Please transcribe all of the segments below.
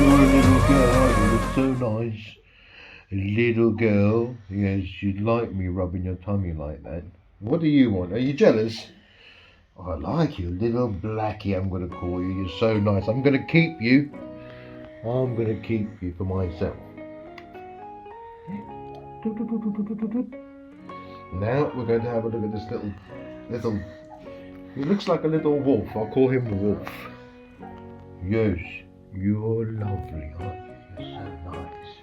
You're a little girl, aren't you? You're so nice. Little girl. Yes, you'd like me rubbing your tummy like that. What do you want? Are you jealous? Oh, I like you, little blackie, I'm going to call you. You're so nice. I'm going to keep you. I'm going to keep you for myself. Now we're going to have a look at this little, he looks like a little wolf. I'll call him Wolf. Yes, you're lovely, aren't you? You're so nice.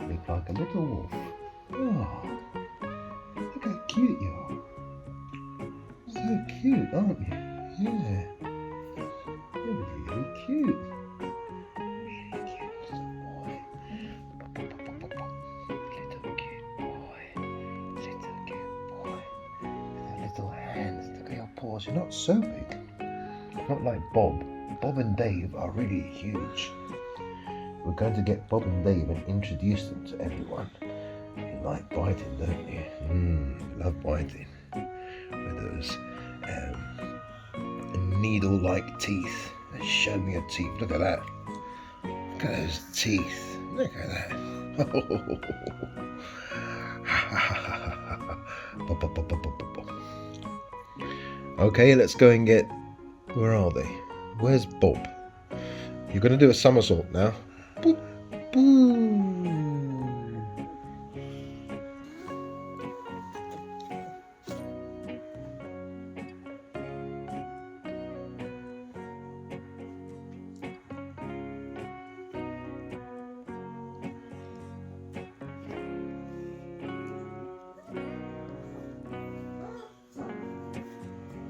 You look like a little wolf. Oh, look how cute you are. So cute, aren't you? Yeah. You're really cute. Really cute little boy. Little cute boy. Little cute boy. With your little hands. Look at your paws. You're not so big. Not like Bob. Bob and Dave are really huge. We're going to get Bob and Dave and introduce them to everyone. You like biting, don't you? You love biting. With those needle-like teeth. Show me your teeth. Look at that. Look at those teeth. Look at that. Okay, let's go and get... Where are they? Where's Bob? You're going to do a somersault now. Boop, boop.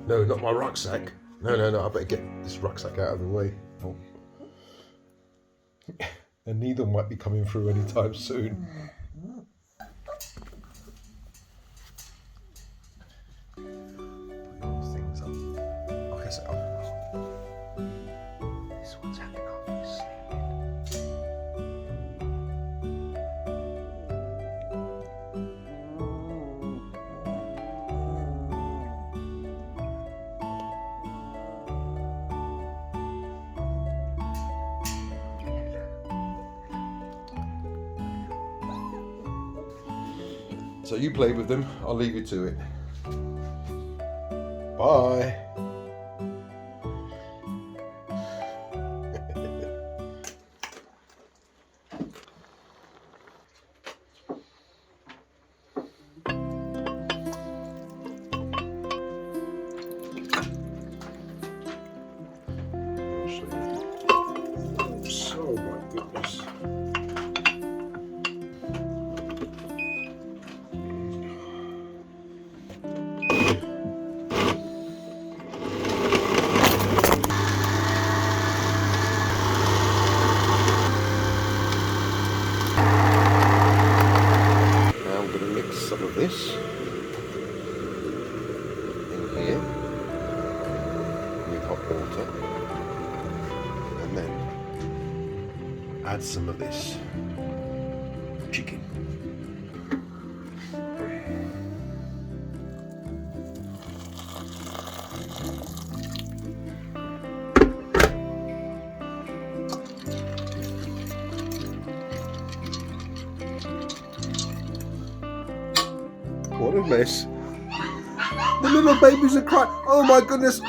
No, not my rucksack. No, I better get this rucksack out of the way. Oh. A needle might be coming through anytime soon. Put your things up. Okay, so this one's hanging off. He's sleeping. So you play with them, I'll leave you to it. Bye. Oh my goodness. Some of this in here with hot water, and then add some of this chicken. What a mess. The little babies are crying. Oh my goodness.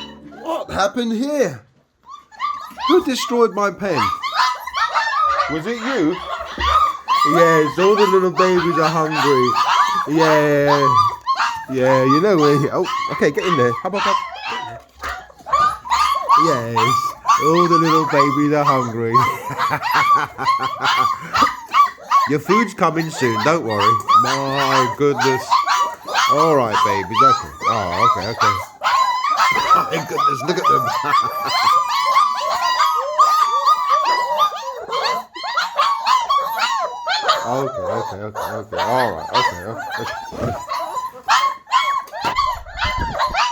What happened here? Who destroyed my pen? Was it you? Yes, all the little babies are hungry. Yeah, you know where he... Oh, okay, get in there. Hop. Yes, all the little babies are hungry. Your food's coming soon, don't worry. My goodness. All right, babies. Okay. Oh, okay. Oh, my goodness, look at them. Okay. All right. Okay.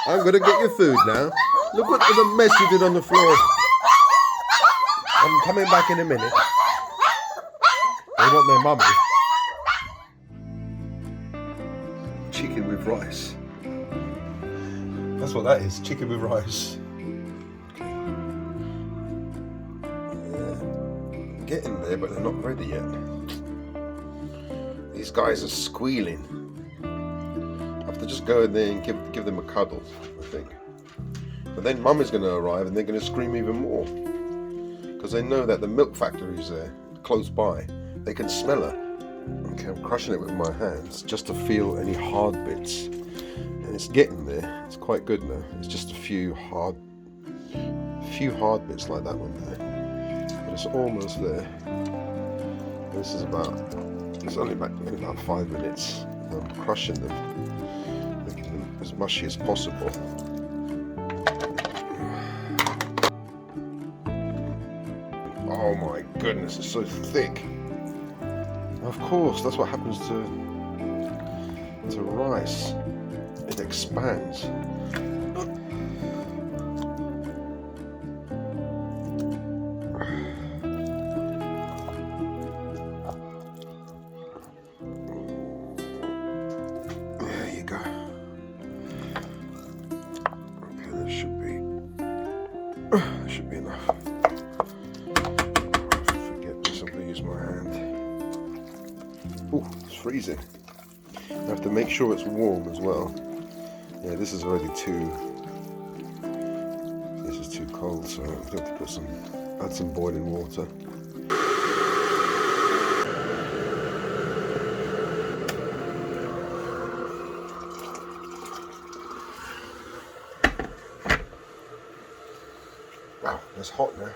I'm gonna get your food now. Look what the mess you did on the floor. I'm coming back in a minute. They want their mummy. Chicken with rice. That's what that is, chicken with rice. Yeah. getting there, but they're not ready yet. These guys are squealing. I have to just go in there and give them a cuddle, I think. But then Mum is going to arrive and they're going to scream even more. Because they know that the milk factory is there, close by. They can smell her. Okay, I'm crushing it with my hands just to feel any hard bits. And it's getting there. It's quite good now. It's just a few hard bits like that one there. But it's almost there. This is it's only about 5 minutes. I'm crushing them, making them as mushy as possible. Oh my goodness, it's so thick. Of course, that's what happens to rice. It expands. There you go. Okay, that should be enough. Use my hand. Oh, it's freezing. I have to make sure it's warm as well. Yeah, this is already too cold, so I have to add some boiling water. Wow, it's hot now.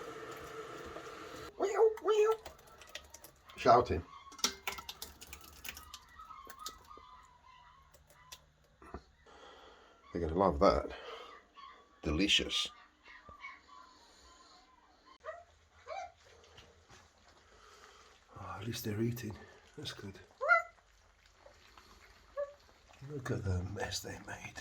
Shouting. They're going to love that. Delicious. Oh, at least they're eating. That's good. Look at the mess they made.